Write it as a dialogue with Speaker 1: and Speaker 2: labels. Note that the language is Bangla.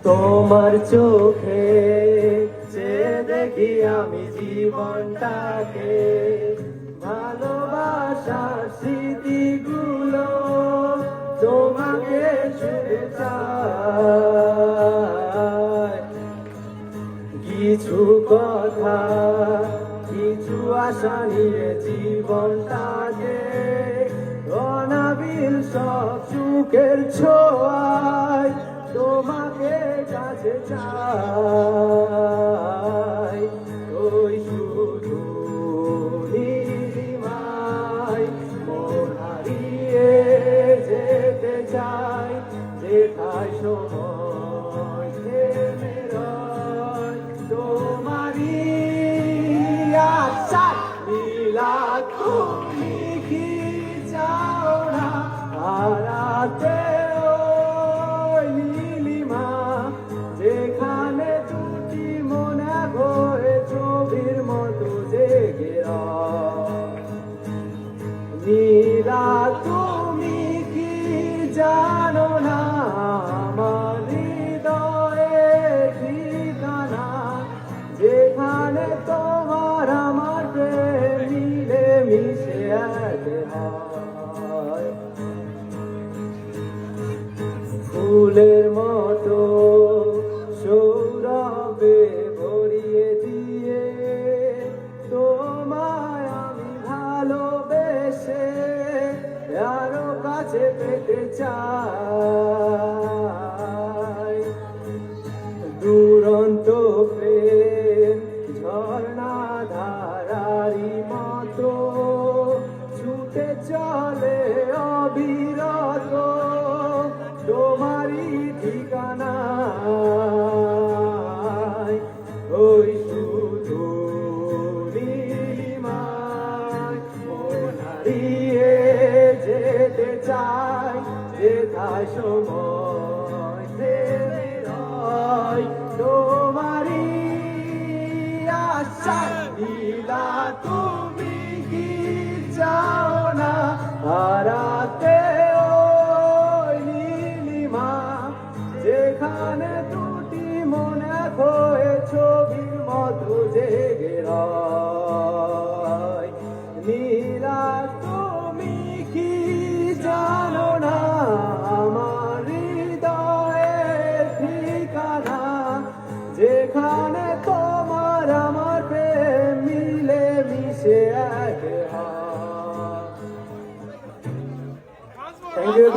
Speaker 1: তোমার চোখে চেয়ে দেখি আমি জীবনটাকে, ভালোবাসার স্মৃতিগুলো তোমাকে ছুঁয়ে যায়। কিছু কথা, কিছু আশা নিয়ে জীবনটাকে, অনাবিল সব সুখের ছোঁয়ায় তোমাকে কাছে চাই। ওই শুধু নীলিমায় মন হারিয়ে যেতে চাই, যেথায় সময় থেমে রয় তোমারই আশায়। নীলা তুমি কি চাও না হারাতে ওই নীলিমা, যেখানে দুটি মন এক হয়ে ছবির মতো জেগে রয়। নীলা তুমি কি জানো না আমার হৃদয়ের ঠিকানা, যেখানে তোমার আমার প্রেম মিলে মিশে এক হয়। ফুলের মতো সৌরভে ভরিয়ে দিয়ে তোমায় আমি ভালোবেসে আরো কাছে পেতে চাই। দুরন্ত প্রেম ঝর্ণা ধারারি মতো ছুটে চলে অবিরত তোমারই ঠিকানায়। ওই শুধু নীলিমায় মন হারিয়ে যেতে চাই, যেথায় সময় থেমে রয় তোমারই আশায়। নীলা তুমি কি চাও না হারাতে ওই নীলিমা, যেখানে দুটি মন এক হয়ে ছবির মতো জেগে রয়। নীলা তুমি কি জানো না আমার হৃদয়ের ঠিকানা, যেখানে তোমার আমার প্রেম মিলে মিশে এক হয়। Thank you.